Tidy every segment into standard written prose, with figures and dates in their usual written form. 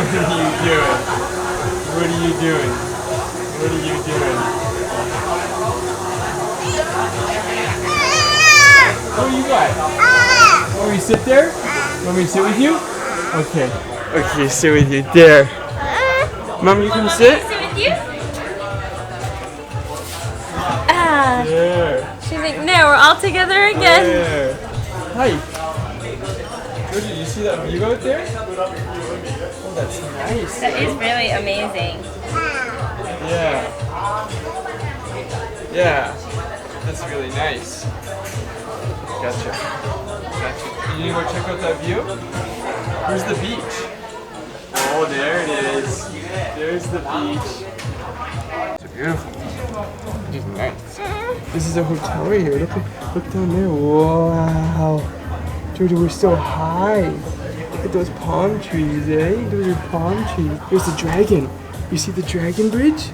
What are you doing? What are you doing? What do you got? Want me to sit there? Want me to sit with you? Okay. Okay, sit with you. There. Mom, you can sit? Sit with you? There. She's like, no, we're all together again. There. Hi. Georgia, you see that view out there? Oh, that's nice. That is really amazing. Yeah. Yeah. That's really nice. Gotcha. Gotcha. You want to go check out that view? Where's the beach? Oh, there it is. There's the beach. It's beautiful. It's nice. This is a hotel right here. Look down there. Wow. Georgia, we're so high. Look at those palm trees, eh? Those are palm trees. There's the dragon. You see the dragon bridge?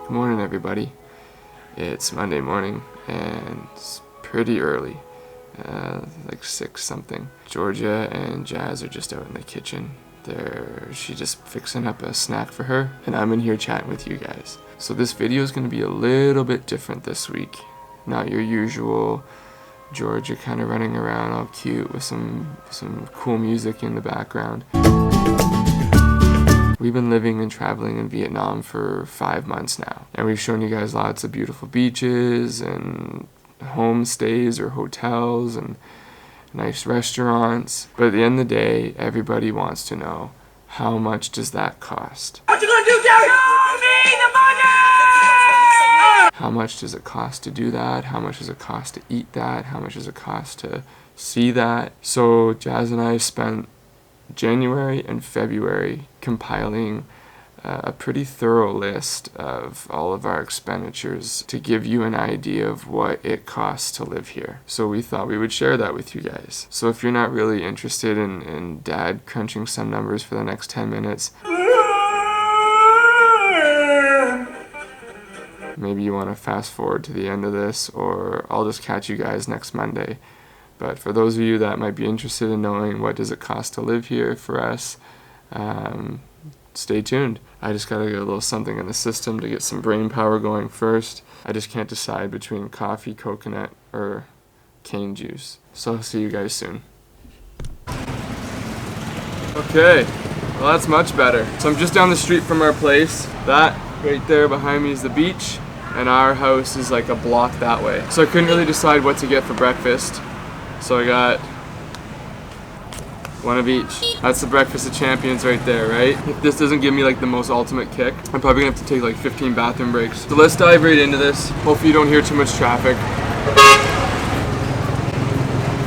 Good morning, everybody. It's Monday morning and it's pretty early, like 6 something. Georgia and Jazz are just out in the kitchen. She's just fixing up a snack for her, and I'm in here chatting with you guys. So this video is going to be a little bit different this week. Not your usual Georgia kind of running around all cute with some cool music in the background. We've been living and traveling in Vietnam for 5 months now, and we've shown you guys lots of beautiful beaches and homestays or hotels and nice restaurants. But at the end of the day, everybody wants to know, how much does that cost? What you gonna do, Gary? Show me the money! How much does it cost to do that? How much does it cost to eat that? How much does it cost to see that? So Jazz and I spent January and February compiling a pretty thorough list of all of our expenditures to give you an idea of what it costs to live here. So we thought we would share that with you guys. So if you're not really interested in Dad crunching some numbers for the next 10 minutes, maybe you want to fast forward to the end of this, or I'll just catch you guys next Monday. But for those of you that might be interested in knowing what does it cost to live here for us, stay tuned. I just gotta get a little something in the system to get some brain power going first. I just can't decide between coffee, coconut, or cane juice. So I'll see you guys soon. Okay, well that's much better. So I'm just down the street from our place. That right there behind me is the beach, and our house is like a block that way. So I couldn't really decide what to get for breakfast. So I got one of each. That's the breakfast of champions right there, right? If this doesn't give me like the most ultimate kick, I'm probably gonna have to take like 15 bathroom breaks. So let's dive right into this. Hopefully you don't hear too much traffic.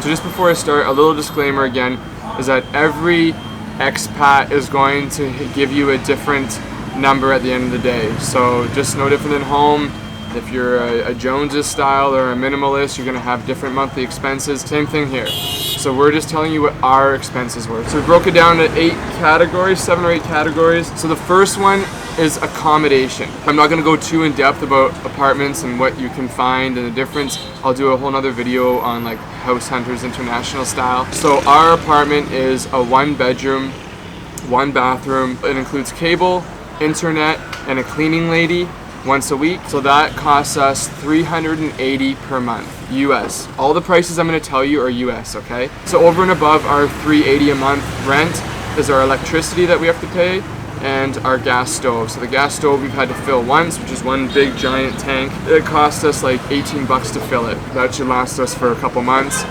So just before I start, a little disclaimer again, is that every expat is going to give you a different number at the end of the day. So just no different than home. If you're a Joneses style or a minimalist, you're gonna have different monthly expenses. Same thing here. So we're just telling you what our expenses were. So we broke it down to 8 categories, 7 or 8 categories. So the first one is accommodation. I'm not gonna go too in depth about apartments and what you can find and the difference. I'll do a whole nother video on like House Hunters International style. So our apartment is a 1-bedroom, 1 bathroom. It includes cable, internet, and a cleaning lady once a week. So that costs us $380 per month, US. All the prices I'm gonna tell you are US, okay? So over and above our $380 a month rent is our electricity that we have to pay and our gas stove. So the gas stove we've had to fill once, which is one big giant tank. It cost us like 18 bucks to fill it. That should last us for a couple months.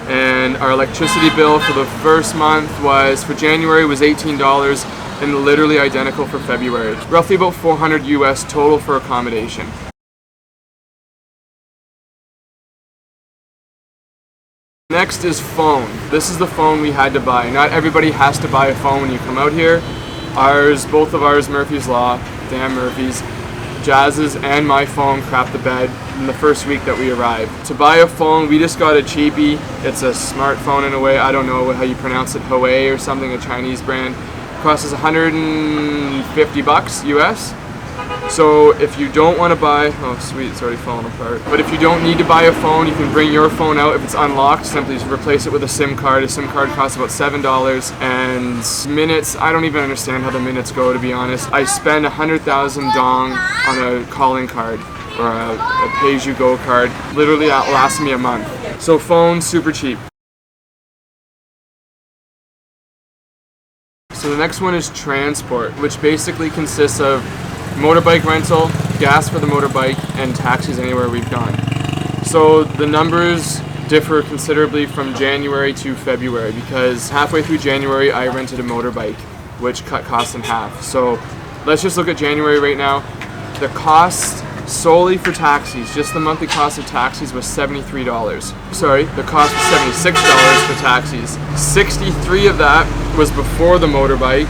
And our electricity bill for the first month was, for January, was $18, and literally identical for February. Roughly about $400 US total for accommodation. Next is phone. This is the phone we had to buy. Not everybody has to buy a phone when you come out here. Both of ours, Murphy's Law, damn Murphy's, Jazz's and my phone crapped the bed in the first week that we arrived. To buy a phone, we just got a cheapie. It's a smartphone in a way. I don't know how you pronounce it, Huawei or something, a Chinese brand. It costs us $150 US. So if you don't want to buy, oh sweet, it's already falling apart. But if you don't need to buy a phone, you can bring your phone out. If it's unlocked, simply replace it with a SIM card. A SIM card costs about $7. And minutes, I don't even understand how the minutes go, to be honest. I spend 100,000 dong on a calling card or a pay-as-you-go card. Literally that lasts me a month. So phone, super cheap. So the next one is transport, which basically consists of motorbike rental, gas for the motorbike, and taxis anywhere we've gone. So the numbers differ considerably from January to February because halfway through January I rented a motorbike, which cut costs in half. So let's just look at January right now. The cost solely for taxis, just the monthly cost of taxis was $73. Sorry, the cost was $76 for taxis. 63 of that was before the motorbike.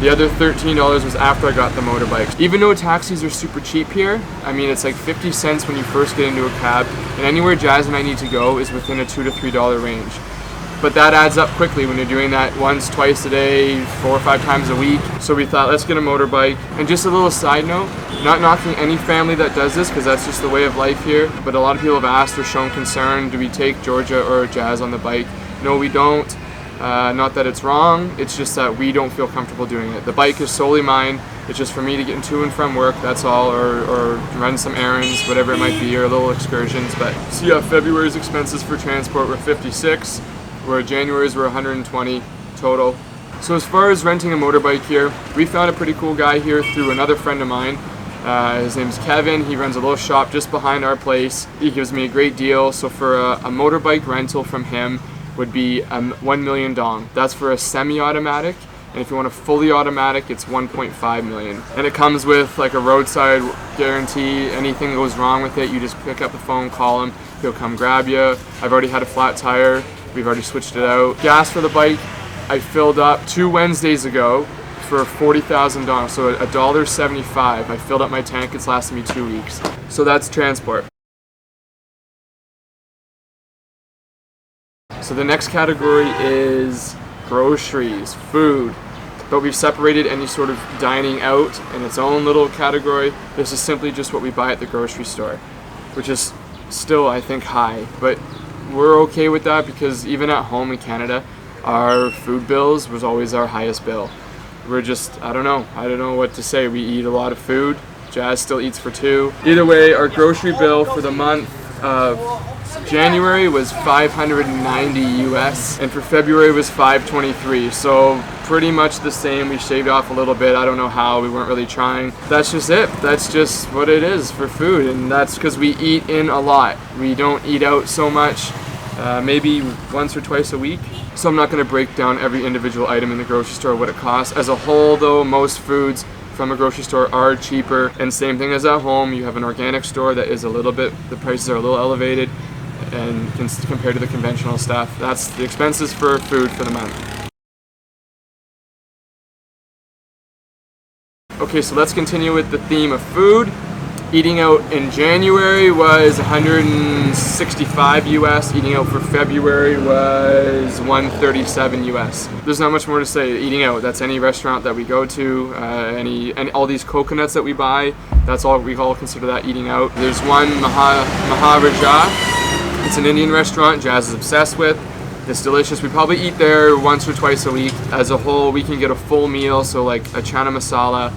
The other $13 was after I got the motorbike. Even though taxis are super cheap here, I mean it's like 50 cents when you first get into a cab, and anywhere Jazz and I need to go is within a $2 to $3 range. But that adds up quickly when you're doing that once, twice a day, 4 or 5 times a week. So we thought, let's get a motorbike. And just a little side note, not knocking any family that does this because that's just the way of life here, but a lot of people have asked or shown concern, do we take Georgia or Jazz on the bike? No, we don't. Not that it's wrong, it's just that we don't feel comfortable doing it. The bike is solely mine. It's just for me to get to and from work, that's all, or run some errands, whatever it might be, or little excursions. But so yeah, February's expenses for transport were $56, where January's were $120 total. So as far as renting a motorbike here, we found a pretty cool guy here through another friend of mine. His name's Kevin. He runs a little shop just behind our place. He gives me a great deal. So for a motorbike rental from him would be 1 million dong. That's for a semi-automatic, and if you want a fully automatic, it's 1.5 million. And it comes with like a roadside guarantee. Anything that goes wrong with it, you just pick up the phone, call him, he'll come grab you. I've already had a flat tire. We've already switched it out. Gas for the bike, I filled up 2 Wednesdays ago for 40,000 dong, so $1.75. I filled up my tank, it's lasted me 2 weeks. So that's transport. So the next category is groceries, food. But we've separated any sort of dining out in its own little category. This is simply just what we buy at the grocery store, which is still, I think, high. But we're okay with that because even at home in Canada, our food bills was always our highest bill. We're just, I don't know what to say. We eat a lot of food. Jazz still eats for 2. Either way, our grocery bill for the month of January was $590 US, and for February was $523. So pretty much the same. We shaved off a little bit. I don't know how. We weren't really trying. That's just it. That's just what it is for food, and that's because we eat in a lot. We don't eat out so much. Maybe once or twice a week. So I'm not going to break down every individual item in the grocery store, what it costs. As a whole though, most foods from a grocery store are cheaper, and same thing as at home. You have an organic store that is a little bit, the prices are a little elevated and compared to the conventional stuff. That's the expenses for food for the month. Okay, so let's continue with the theme of food. Eating out in January was 165 US. Eating out for February was 137 US. There's not much more to say. Eating out, that's any restaurant that we go to, all these coconuts that we buy, that's all we all consider that eating out. There's one Maharaja. It's an Indian restaurant Jazz is obsessed with. It's delicious. We probably eat there once or twice a week. As a whole, we can get a full meal, so like a chana masala,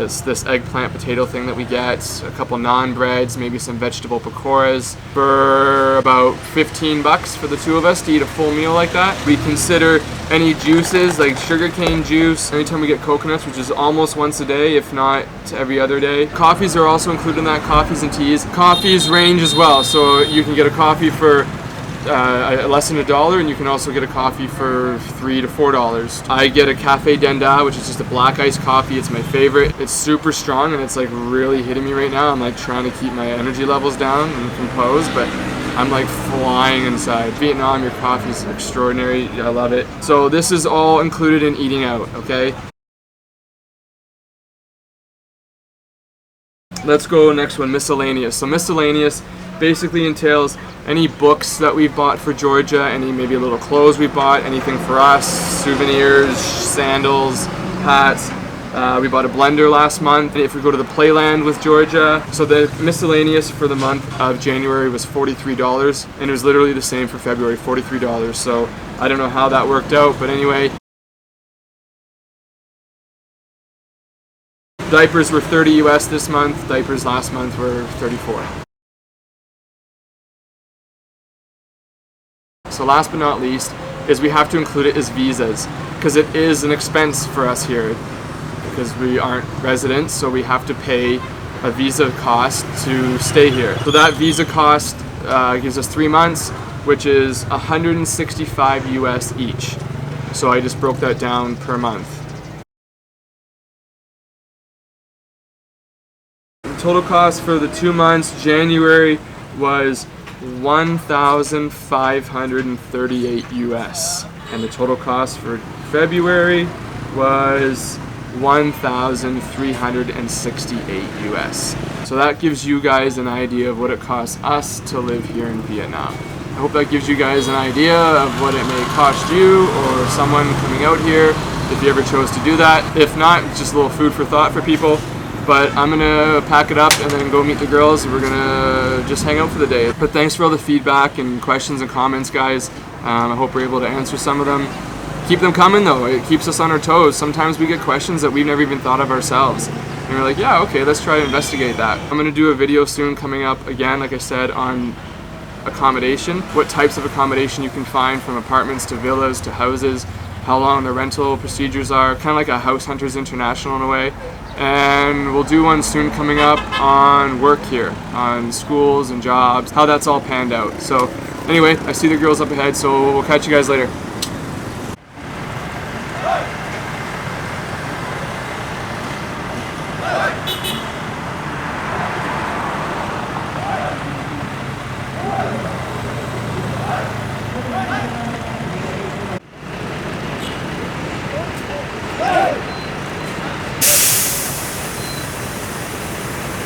it's this eggplant potato thing that we get, a couple naan breads, maybe some vegetable pakoras for about $15 for the 2 of us to eat a full meal like that. We consider any juices like sugarcane juice anytime we get coconuts, which is almost once a day, if not every other day. Coffees are also included in that, coffees and teas. Coffees range as well, so you can get a coffee for less than $1, and you can also get a coffee for $3 to $4. I get a Cafe Denda, which is just a black iced coffee. It's my favorite. It's super strong, and it's like really hitting me right now. I'm like trying to keep my energy levels down and composed, but I'm like flying inside. Vietnam, your coffee is extraordinary. I love it. So this is all included in eating out, okay? Let's go next one, miscellaneous. So miscellaneous basically entails any books that we've bought for Georgia, any maybe little clothes we bought, anything for us, souvenirs, sandals, hats. We bought a blender last month if we go to the Playland with Georgia. So the miscellaneous for the month of January was $43, and it was literally the same for February, $43. So I don't know how that worked out, but anyway. Diapers were $30 US this month, diapers last month were $34. So last but not least is we have to include it as visas, because it is an expense for us here, because we aren't residents, so we have to pay a visa cost to stay here. So that visa cost gives us 3 months, which is $165 US each. So I just broke that down per month. The total cost for the 2 months, January, was $1,538 US, and the total cost for February was $1,368 US. So that gives you guys an idea of what it costs us to live here in Vietnam. I hope that gives you guys an idea of what it may cost you or someone coming out here if you ever chose to do that. If not, it's just a little food for thought for people. But I'm gonna pack it up and then go meet the girls. We're gonna just hang out for the day. But thanks for all the feedback and questions and comments, guys. I hope we're able to answer some of them. Keep them coming though, it keeps us on our toes. Sometimes we get questions that we've never even thought of ourselves. And we're like, yeah, okay, let's try to investigate that. I'm gonna do a video soon coming up, again, like I said, on accommodation. What types of accommodation you can find, from apartments to villas to houses, how long the rental procedures are, kind of like a House Hunters International in a way. And we'll do one soon coming up on work here, on schools and jobs, how that's all panned out. So anyway, I see the girls up ahead, so we'll catch you guys later.